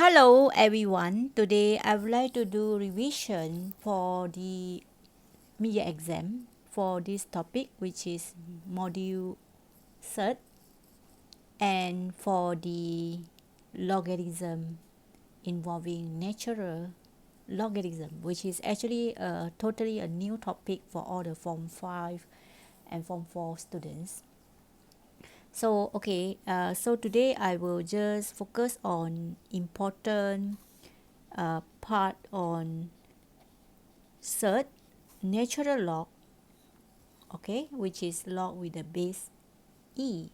Hello everyone. Today I would like to do revision for the media exam for this topic, which is module third, and for the logarithm involving natural logarithm, which is actually totally a new topic for all the form 5 and form 4 students. So today I will just focus on important part on third, natural log, okay, which is log with the base e.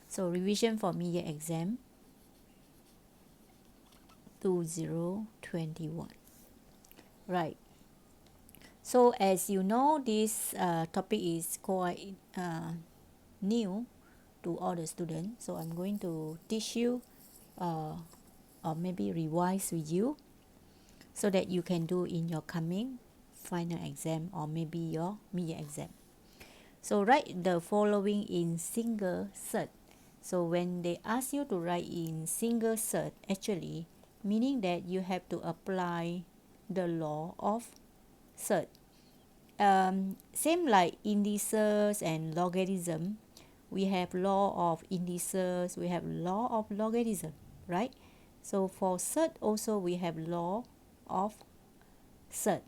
So revision for media exam 2021. Right. So as you know, this topic is quite new to all the students. So I'm going to teach you or maybe revise with you so that you can do in your coming final exam or maybe your media exam. So write the following in single cert. So when they ask you to write in single cert, actually meaning that you have to apply the law of cert. Same like indices and logarithm, we have law of indices, we have law of logarithm, right? So for cert also we have law of cert,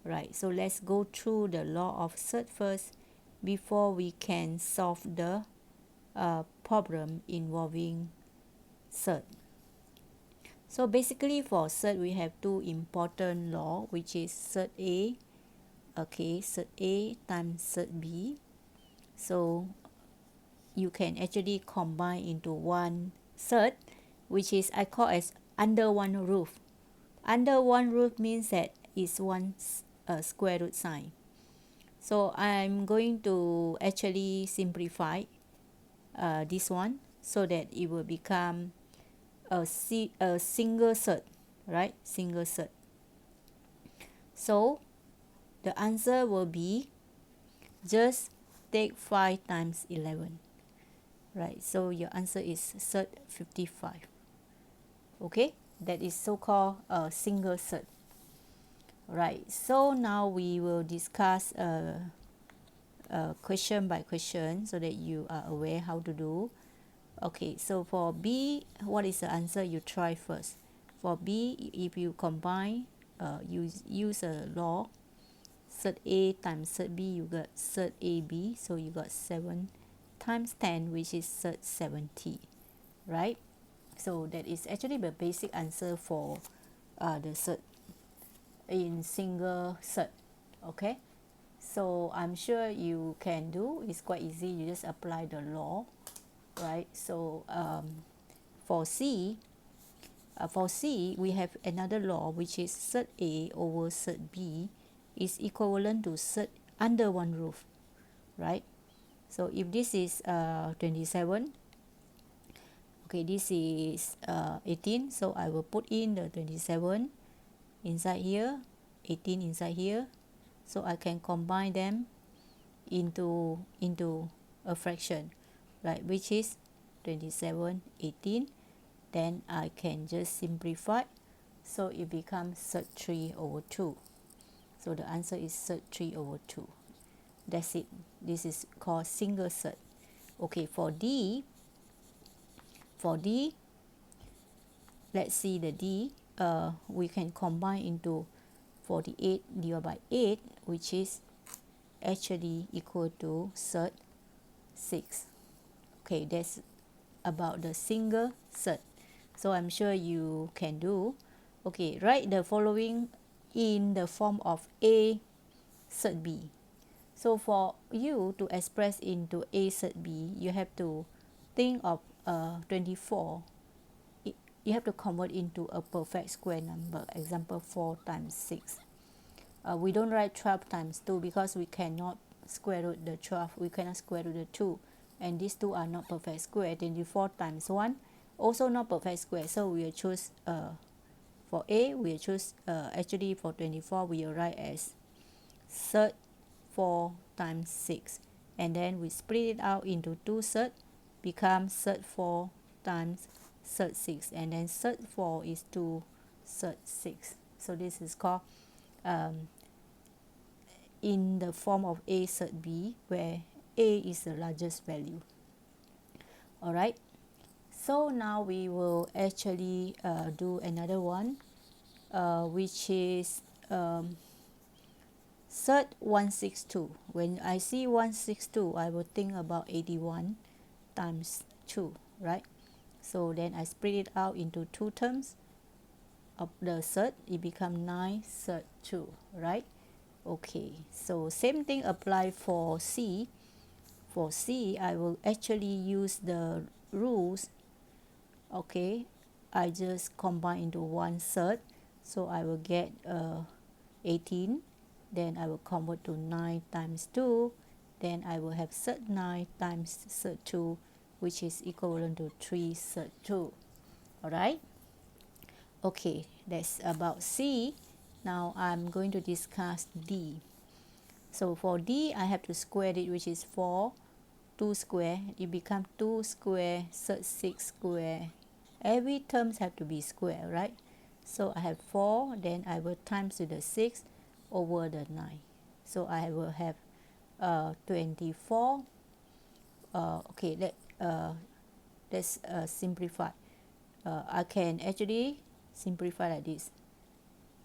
right? So let's go through the law of cert first before we can solve the problem involving cert. So basically for cert we have two important law, which is cert A, okay, cert A times cert B. So you can actually combine into one cert, which is I call as under one roof. Under one roof means that is one square root sign. So I'm going to actually simplify this one so that it will become a single cert, right? Single cert. So the answer will be just take 5 times 11, right? So your answer is cert 55. Okay, that is so-called a single cert. Right, so now we will discuss question by question so that you are aware how to do. Okay, so for B, what is the answer? You try first. For B, if you combine, use a law, cert A times cert B, you got cert AB, so you got 7 times 10, which is cert 70, right? So that is actually the basic answer for the cert in single cert, okay? So I'm sure you can do. It's quite easy. You just apply the law, right? So for C, we have another law, which is cert A over cert B is equivalent to cert under one roof, right? So if this is 27, okay, this is 18, so I will put in the 27 inside here, 18 inside here, so I can combine them into a fraction, right, which is 27 18. Then I can just simplify, so it becomes cert 3 over 2. So the answer is cert 3 over 2. That's it. This is called single cert. Okay, for D, let's see the D. We can combine into 48 divided by 8, which is actually equal to cert 6. Okay, that's about the single cert. So I'm sure you can do. Okay, write the following in the form of A cert B. So for you to express into A cert B, you have to think of 24. You have to convert into a perfect square number. Example 4 times 6. We don't write 12 times 2 because we cannot square root the 12. We cannot square root the 2. And these two are not perfect square. 24 times 1 also not perfect square. So we will choose for A, we will choose actually for 24 we will write as cert 4 times 6. And then we split it out into two cert, becomes cert 4 times cert 6, and then cert 4 is 2 cert 6. So this is called in the form of A cert B, where A is the largest value. Alright, so now we will actually do another one, which is cert 162. When I see 162, I will think about 81 times 2, right? So then I split it out into two terms of the cert. It becomes 9 cert 2, right? Okay, so same thing apply for C. For C, I will actually use the rules. Okay, I just combine into one cert, so I will get 18. Then I will convert to 9 times 2. Then I will have cert 9 times cert 2, which is equivalent to 3 cert 2. Alright, okay, that's about C. Now I'm going to discuss D. So for D, I have to square it, which is 4. 2 square, it becomes 2 square cert 6 square. Every terms have to be square, right? So I have 4, then I will times with the 6 over the 9. So I will have 24. Okay, let's simplify. I can actually simplify like this.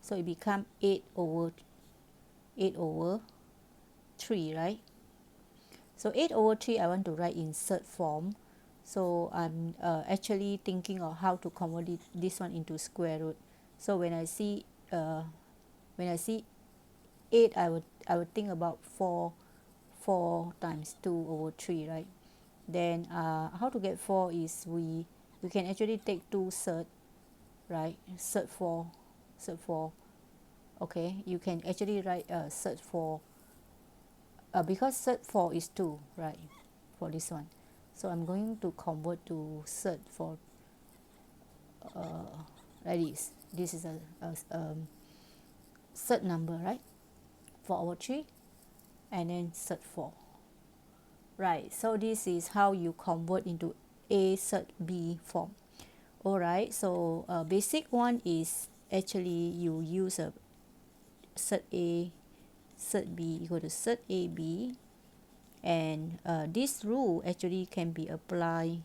So it becomes 8 over 3, right? So 8 over 3 I want to write in cert form. So I'm actually thinking of how to convert this one into square root. So when I see 8, I would think about 4 times 2 over 3, right? Then how to get 4 is we can actually take 2 cert, right? Cert 4. Okay, you can actually write cert 4 because cert 4 is 2, right, for this one. So I'm going to convert to cert for like this. This is a cert number, right, for our 3, and then cert 4. Right, so this is how you convert into A cert B form. Alright, so basic one is actually you use a cert A, cert B equal to cert AB, and this rule actually can be applied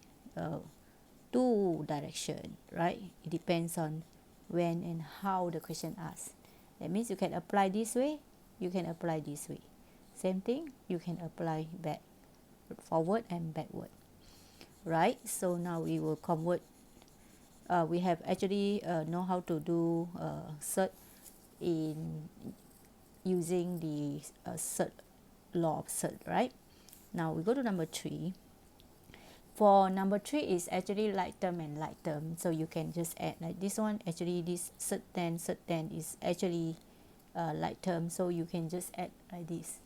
two direction, right? It depends on when and how the question asks. That means you can apply this way, you can apply this way. Same thing, you can apply back, forward and backward, right? So now we will convert. We have actually know how to do cert in using the cert law of cert, right? Now we go to number 3. For number 3 is actually like term and like term, so you can just add like this one. Actually this cert 10 is actually like term, so you can just add like this.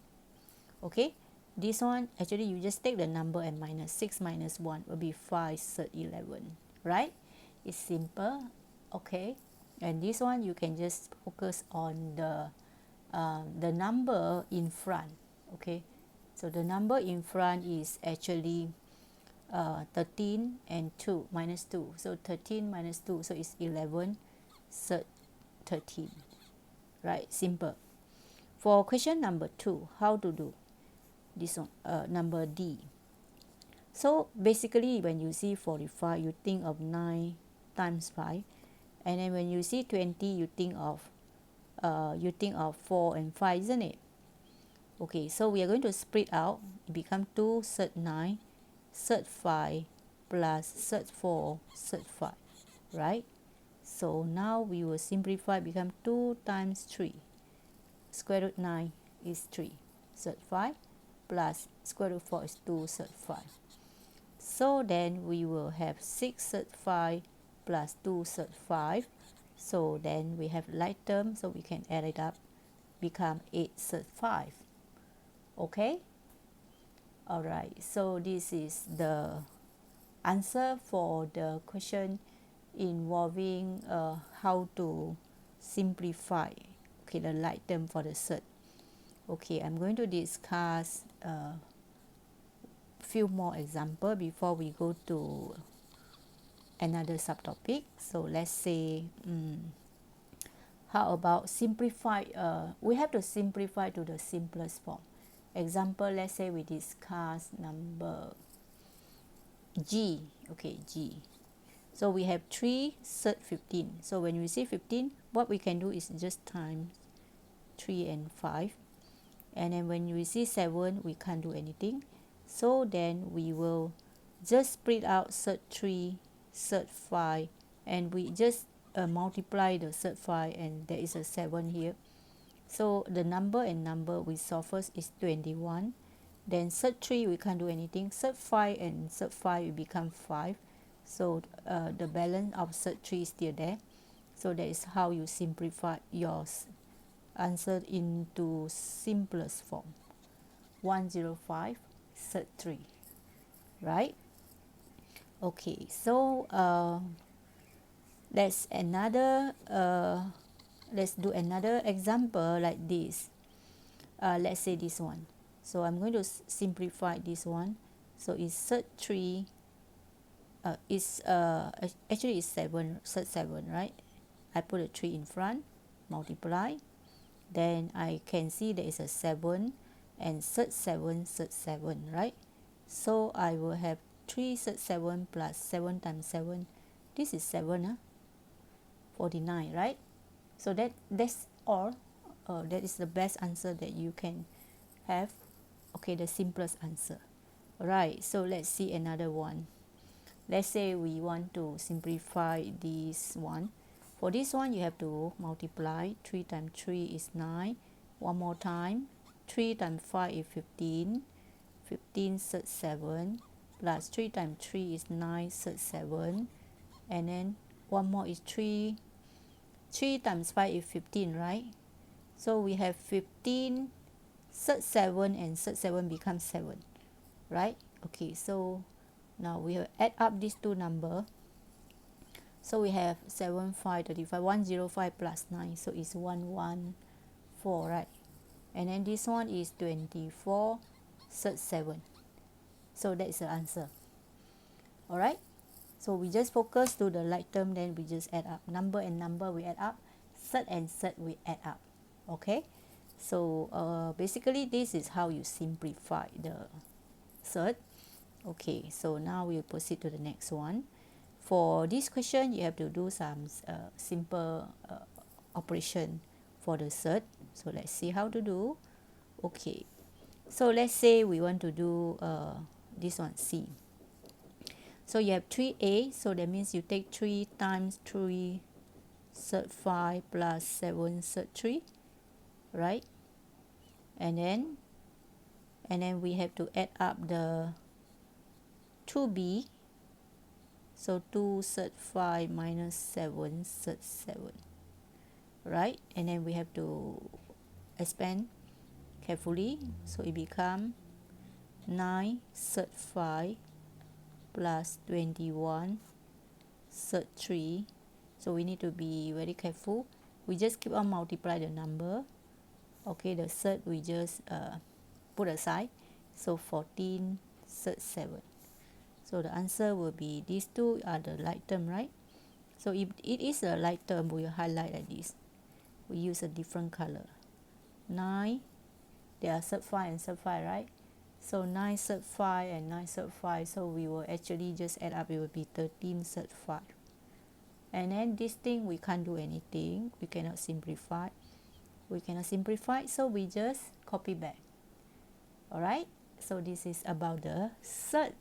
Okay, this one actually you just take the number and minus 6 minus 1 will be 5 cert 11, right? It's simple. Okay, and this one you can just focus on the number in front. Okay, so the number in front is actually 13 and 2 minus 2, so 13 minus 2, so it's 11 cert 13, right? Simple. For question number 2, how to do this one, number D. So basically when you see 45, you think of 9 times 5, and then when you see 20, you think of 4 and 5, isn't it? Okay, so we are going to split out. It becomes 2 cert 9 cert 5 plus cert 4 cert 5, right? So now we will simplify, become 2 times 3. Square root 9 is 3 cert 5 plus square root 4 is 2 cert 5. So then we will have 6 cert 5 plus 2 cert 5. So then we have like term, so we can add it up, become 8 cert 5. Okay? Alright, so this is the answer for the question involving how to simplify, okay, the like term for the cert. Okay, I'm going to discuss few more example before we go to another subtopic. So let's say how about simplify, we have to simplify to the simplest form. Example, let's say we discuss number G. Okay, G. So we have 3 third 15. So when we see 15, what we can do is just times 3 and 5. And then when we see 7, we can't do anything. So then we will just split out third 3, third 5, and we just multiply the third 5, and there is a 7 here. So the number and number we saw first is 21. Then third 3 we can't do anything. Third 5 and third 5 will become 5. So the balance of third 3 is still there. So that is how you simplify your answer into simplest form. 105 third 3, right? Okay, so let's do another example like this. Let's say this one. So I'm going to simplify this one. So it's third 3, actually it's 7, third 7, right? I put a 3 in front, multiply, then I can see there is a 7 and third 7, third 7, right? So I will have 3 third 7 plus 7 times 7. This is 7, 49, right? So that's all. That is the best answer that you can have. Okay, the simplest answer. Right, so let's see another one. Let's say we want to simplify this one. For this one, you have to multiply. 3 times 3 is 9. One more time. 3 times 5 is 15. 15 third 7. Plus 3 times 3 is 9 third 7. And then one more is 3. 3 times 5 is 15, right? So we have 15 third 7 and third 7 becomes 7, right? Okay, so now we will add up these two numbers. So we have 7, 5, 35, 105 plus 9, so it's 114, right? And then this one is 24 third 7. So that is the answer. Alright, so we just focus to the like term, then we just add up. Number and number we add up, third and third we add up. Okay, so basically this is how you simplify the third. Okay, so now we'll proceed to the next one. For this question, you have to do some simple operation for the third. So let's see how to do. Okay, so let's say we want to do this one, C. So you have 3a, so that means you take 3 times 3 third 5 plus 7 third 3, right? And then we have to add up the 2b. So 2 third 5 minus 7 third 7, right? And then we have to expand carefully. So it becomes 9 third 5 plus 21 third 3. So we need to be very careful. We just keep on multiply the number. Okay, the third we just put aside. So 14 third 7. So the answer will be, these two are the like term, right? So if it is a like term, we'll highlight like this. We use a different color. 9, there are third 5 and third 5, right? So 9 third 5 and 9 third 5. So we will actually just add up, it will be 13 third 5. And then this thing, we can't do anything. We cannot simplify. So we just copy back. Alright? So this is about the third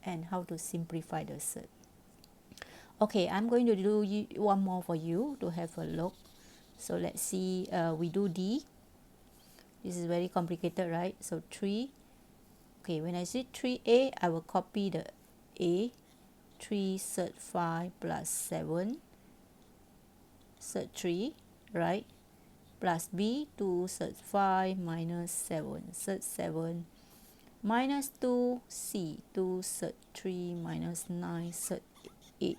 and how to simplify the third. Okay, I'm going to do one more for you to have a look. So let's see, we do D. This is very complicated, right? So 3. Okay, when I say 3a, I will copy the a. 3 third 5 plus 7 third 3, right? Plus b, 2 third 5 minus 7 third 7, minus 2c, 2 third 3 minus 9 third 8,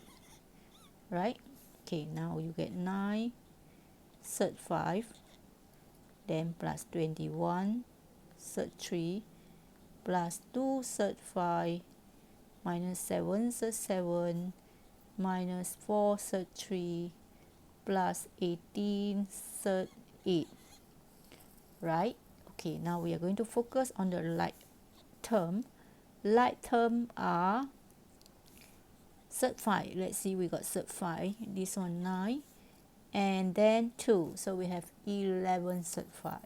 right? Okay, now you get 9 third 5, then plus 21 third 3 plus 2 third 5 minus 7 third 7 minus 4 sub 3 plus 18 sub 8, right? Okay, now we are going to focus on the like term. Like term are sub 5. Let's see, we got sub 5. This one 9. And then 2. So we have 11 sub 5.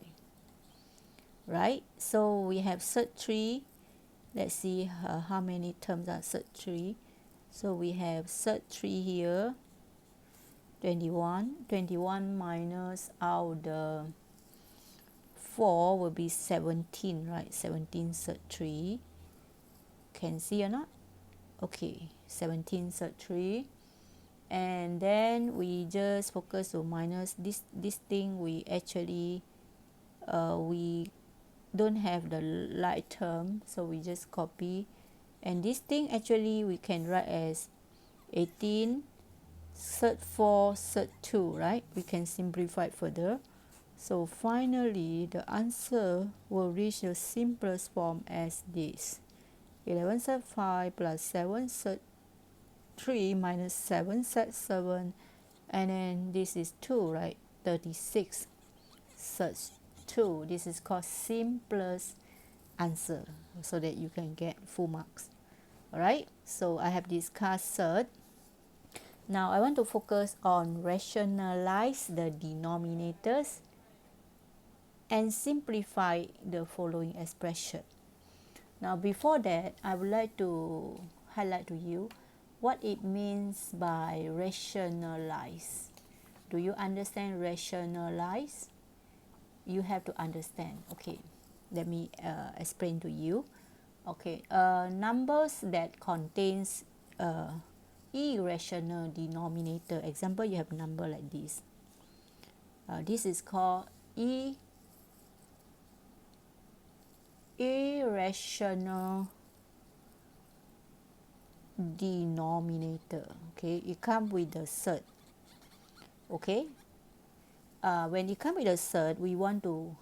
Right? So we have sub 3. Let's see how many terms are sub 3. So we have sub 3 here. 21. 21 minus out the 4 will be 17, right? 17 sub 3. Can see or not? Okay, 17 sub 3. And then we just focus to minus this thing. We actually we don't have the like term, so we just copy. And this thing actually we can write as 18 sub 4 sub 2, right? We can simplify it further. So finally the answer will reach the simplest form as this: 11 sub 5 plus 7 sub 3 minus 7 sub 7, and then this is 2, right? 36 sub 2. This is called simplest answer, so that you can get full marks. Alright, so I have discussed third. Now I want to focus on rationalize the denominators and simplify the following expression. Now before that, I would like to highlight to you what it means by rationalize. Do you understand rationalize? You have to understand. Okay, let me explain to you. Okay, numbers that contains irrational denominator. Example, you have a number like this. This is called irrational denominator. Okay, it comes with the third. Okay, when it comes with a third, we want to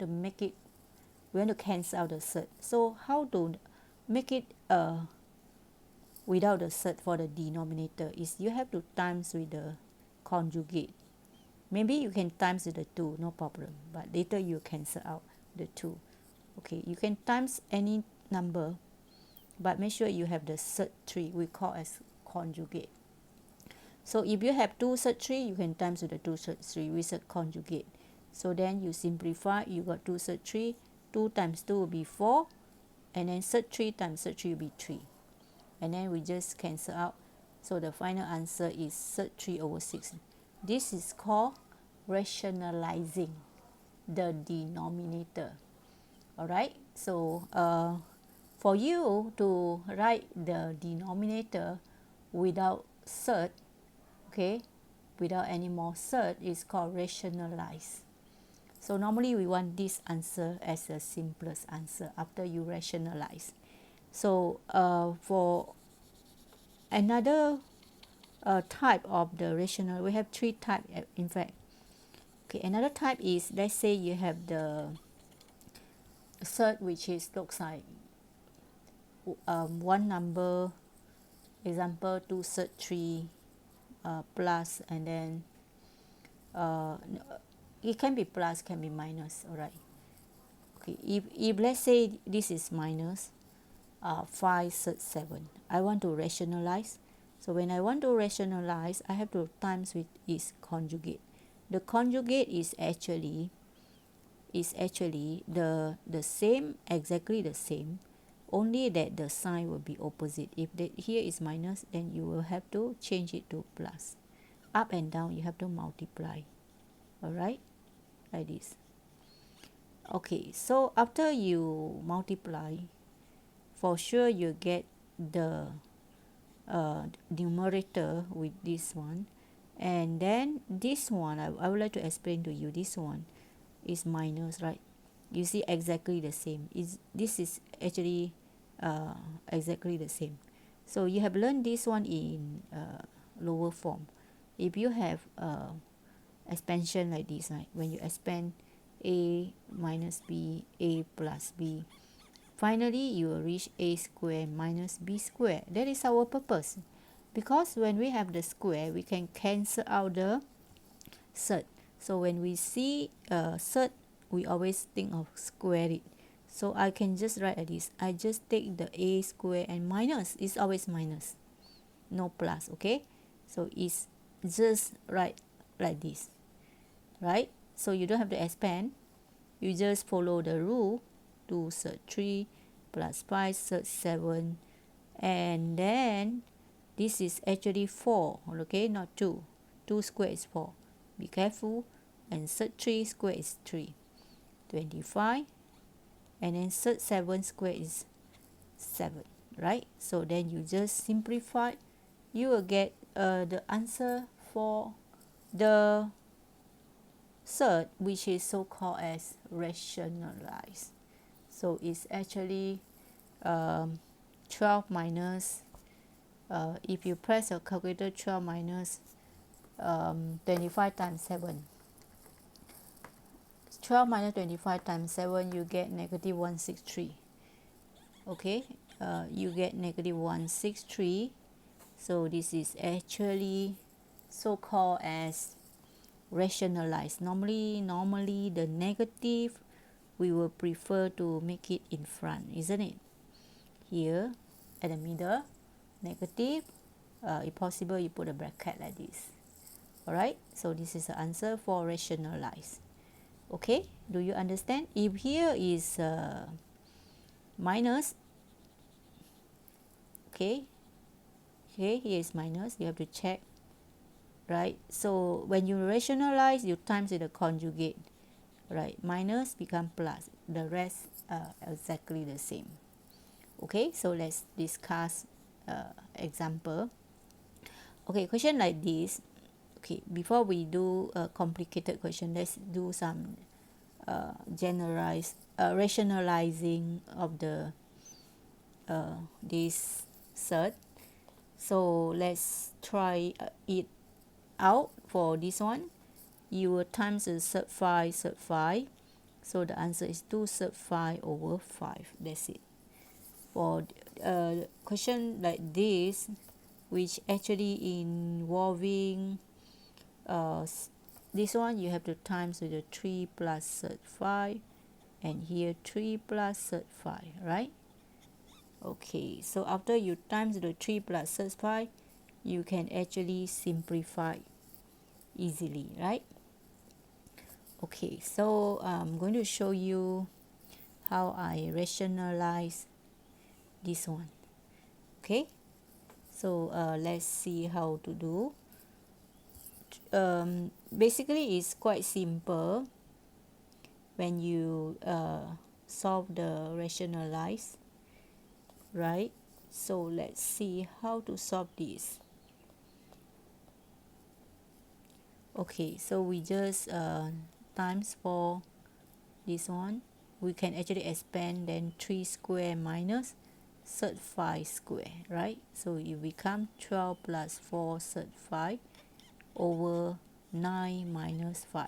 make it, we want to cancel out the third. So how to make it without the third for the denominator is you have to times with the conjugate. Maybe you can times with the 2, no problem, but later you cancel out the 2. Okay, you can times any number, but make sure you have the third 3, we call as conjugate. So if you have 2 sub 3, you can times with the 2 sub 3 with a conjugate. So then you simplify, you got 2 sub 3, 2 times 2 will be 4, and then sub 3 times sub 3 will be 3. And then we just cancel out. So the final answer is sub 3 over 6. This is called rationalizing the denominator. Alright, so for you to write the denominator without third, okay, without any more third, is called rationalize. So normally we want this answer as the simplest answer after you rationalize. So for another type of the rational, we have 3 types in fact. Okay, another type is, let's say you have the third, which is looks like one number, example 2 sub 3 plus, and then it can be plus, can be minus. Alright, okay, if let's say this is minus 5 sub 7, I want to rationalize. So when I want to rationalize, I have to times with its conjugate. The conjugate is actually the same, exactly the same, only that the sign will be opposite. If here is minus, then you will have to change it to plus. Up and down you have to multiply. Alright, like this. Okay, so after you multiply, for sure you get the numerator with this one, and then this one I would like to explain to you. This one is minus, right? You see, exactly the same. This is actually exactly the same. So you have learned this one in lower form. If you have expansion like this, right? When you expand a minus b, a plus b, finally you will reach a square minus b square. That is our purpose. because when we have the square, we can cancel out the third. So when we see third, we always think of square it. So I can just write like this. I just take the a square and minus. It's always minus, no plus. Okay, so it's just right like this, right? So you don't have to expand. You just follow the rule. 2 third 3 plus 5 third 7, and then this is actually 4. Okay, not 2. 2 square is 4. Be careful. And third 3 square is 3. 25. And then third 7 square is 7. Right? So then you just simplify. You will get the answer for the third, which is so-called as rationalize. So it's actually 12 minus, if you press your calculator, 12 minus 25 times 7. 12 minus 25 times 7, you get negative 163. Okay, you get negative 163. So this is actually so-called as rationalize. Normally the negative, we will prefer to make it in front, isn't it? Here at the middle, negative, if possible you put a bracket like this. Alright, so this is the answer for rationalize. Okay, do you understand? If here is minus, okay, here is minus, you have to check, right? So when you rationalize, you times with the conjugate, right? Minus become plus, the rest exactly the same. Okay, so let's discuss example. Okay, question like this. Okay, before we do a complicated question, let's do some rationalizing of the this third. So let's try it out. For this one, you will times the third 5 third 5, so the answer is 2 third 5 over 5. That's it. For question like this, which actually involving this one, you have to times with the 3 plus third 5, and here 3 plus third 5, right? Okay, so after you times the 3 plus third 5, you can actually simplify easily, right? Okay, so I'm going to show you how I rationalize this one. Okay, so let's see how to do. Basically it's quite simple when you solve the rationalize, right? So let's see how to solve this. Okay, so we just times for this one. We can actually expand, then 3 square minus third 5 square, right? So it become 12 plus 4 third 5 over 9 minus 5.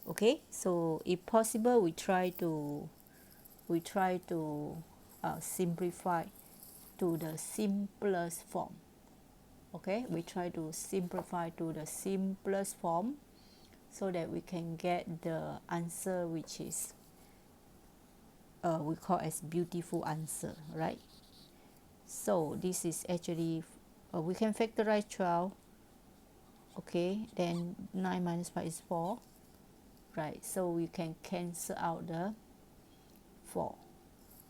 Okay, so if possible, we try to simplify to the simplest form. Okay, we try to simplify to the simplest form so that we can get the answer, which is we call as beautiful answer, right? So this is actually we can factorize 12. Okay, then 9 minus 5 is 4, right? So we can cancel out the 4,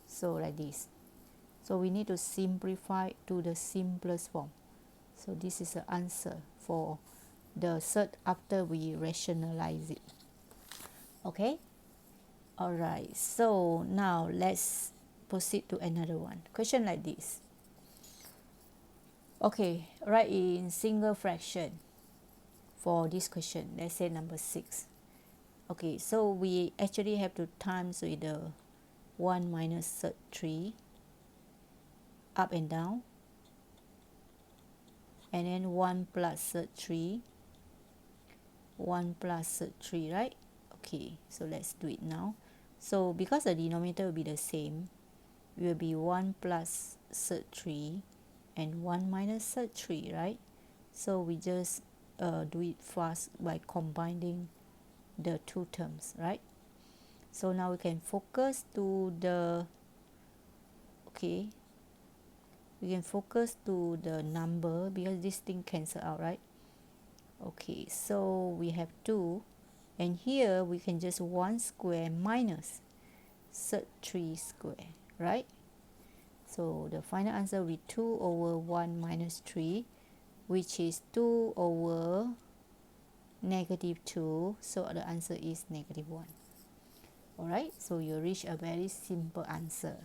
so like this. So we need to simplify to the simplest form. So this is the answer for the third after we rationalize it. Okay, all right, so now let's proceed to another one. Question like this. Okay, write in single fraction for this question. Let's say number 6. Okay, so we actually have to times with the 1 minus third 3 up and down, and then 1 plus third 3, 1 plus third 3, right? Okay, so let's do it now. So because the denominator will be the same, it will be 1 plus third 3, and 1 minus third 3, right? So we just do it fast by combining the two terms, right? So now we can focus to the, okay, we can focus to the number because this thing cancel out, right? Okay, so we have 2, and here we can just 1 square minus third 3 square, right? So the final answer will be 2 over 1 minus 3, which is 2 over negative 2. So the answer is negative 1. Alright, so you reach a very simple answer.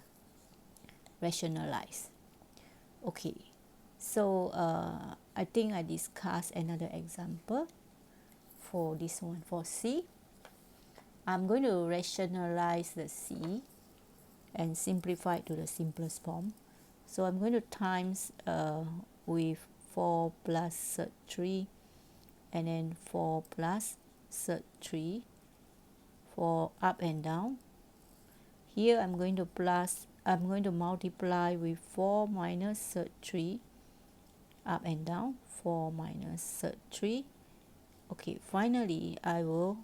Rationalize. Okay, so I think I discussed another example for this one. For C, I'm going to rationalize the C and simplify it to the simplest form. So I'm going to times with 4 plus 3, and then 4 plus 3 for up and down. Here I'm going to multiply with 4 minus 3 up and down, 4 minus 3. Okay, finally I will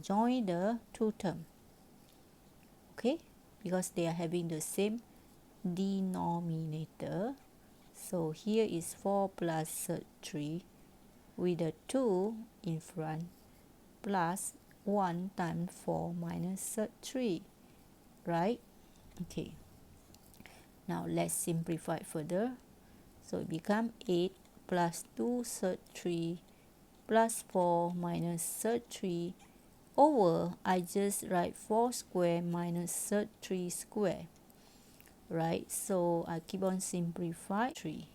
join the two term, okay, because they are having the same denominator. So here is 4 plus 3 with a 2 in front plus 1 times 4 minus 3, right? Okay, now let's simplify further. So it becomes 8 plus 2 third 3 plus 4 minus third 3 over, I just write 4 square minus third 3 square, right? So I keep on simplify 3.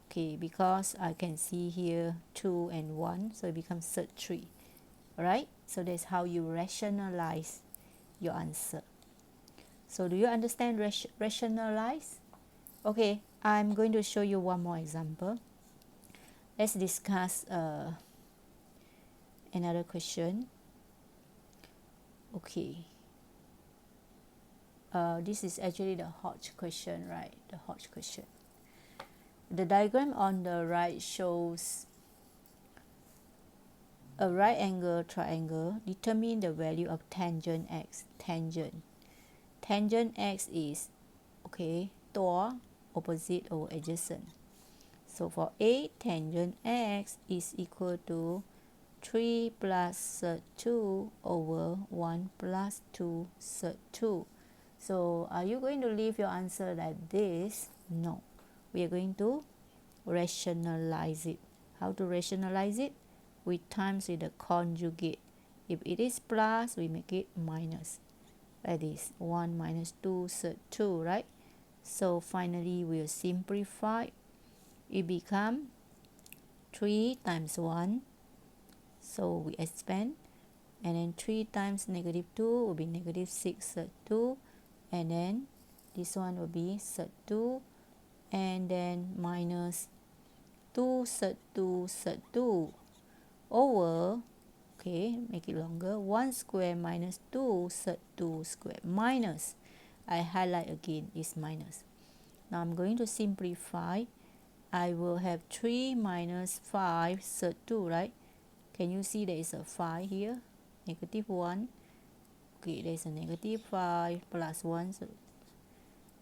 Okay, because I can see here 2 and 1, so it becomes third 3. Alright, so that's how you rationalize your answer. So do you understand rationalize? Okay, I'm going to show you one more example. Let's discuss another question. Okay, this is actually the Hodge question, right? The Hodge question. The diagram on the right shows a right angle triangle. Determine the value of tangent x. Tangent x is, okay, tore, opposite or adjacent. So for A, tangent x is equal to 3 plus 2 over 1 plus 2 2. So are you going to leave your answer like this? No. We are going to rationalize it. How to rationalize it? We times with the conjugate. If it is plus, we make it minus. That is 1 minus 2 2, right? So finally we'll simplify. It become 3 times 1. So we expand. And then 3 times negative 2 will be negative 6 2. And then this one will be 2. And then minus 2 2 over, okay, make it longer, 1 square minus 2 2 square minus, I highlight again, is minus. Now I'm going to simplify. I will have 3 minus 5 2, right? Can you see there is a 5 here? Negative 1. Okay, there is a negative 5 plus 1. So,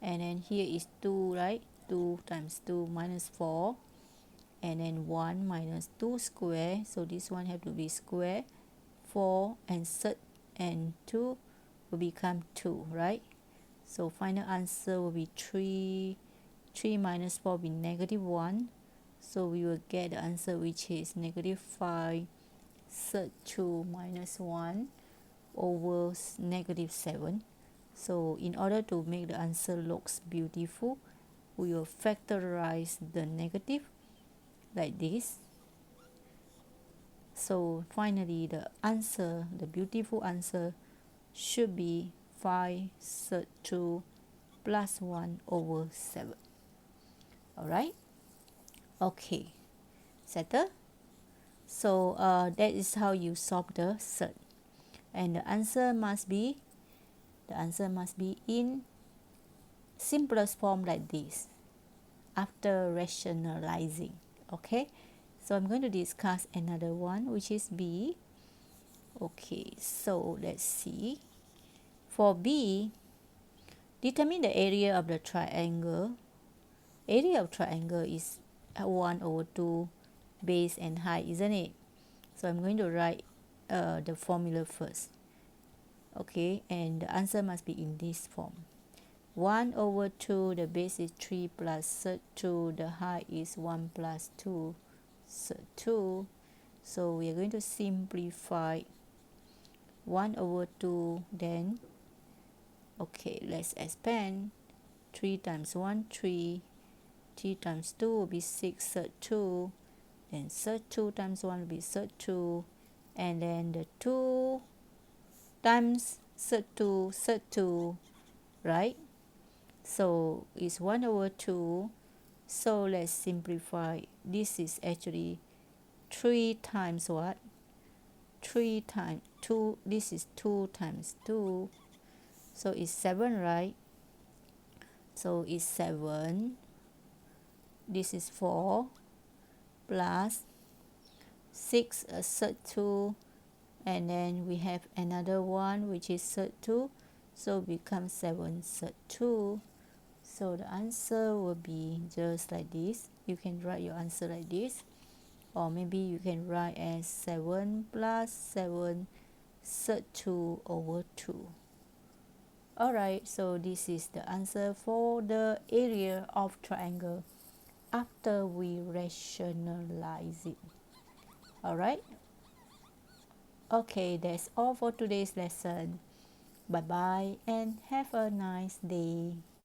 and then here is 2, right? 2 times 2 minus 4. And then 1 minus 2 square. So this one have to be square. 4 and 2 will become 2, right? So final answer will be 3. 3 minus 4 will be negative 1. So we will get the answer, which is negative 5 2 minus 1 over negative 7. So in order to make the answer looks beautiful, we will factorize the negative like this. So finally the answer, the beautiful answer, should be 5 2 plus 1 over 7. Alright? Okay. Settle? So that is how you solve the third. And the answer must be in simplest form like this. after rationalizing. Okay, so I'm going to discuss another one, which is B. Okay, so let's see. For B, determine the area of the triangle. Area of triangle is 1 over 2 base and height, isn't it? So I'm going to write the formula first. Okay, and the answer must be in this form. 1 over 2, the base is 3 plus sec 2, the height is 1 plus 2 sec 2. So we are going to simplify 1 over 2, then, okay, let's expand. 3 times 1, 3. 3 times 2 will be 6 sec 2. Then sec 2 times 1 will be sec 2. And then the 2 times sec 2, right? So it's 1 over 2. So let's simplify. This is actually 3 times what? 3 times 2. This is 2 times 2. So it's 7, right? So it's 7. This is 4 plus 6 sec 2. And then we have another one, which is sec 2. So becomes 7 sec 2. So the answer will be just like this. You can write your answer like this, or maybe you can write as 7 plus 7 sec 2 over 2. Alright, so this is the answer for the area of triangle after we rationalize it. Alright, okay, that's all for today's lesson. Bye bye and have a nice day.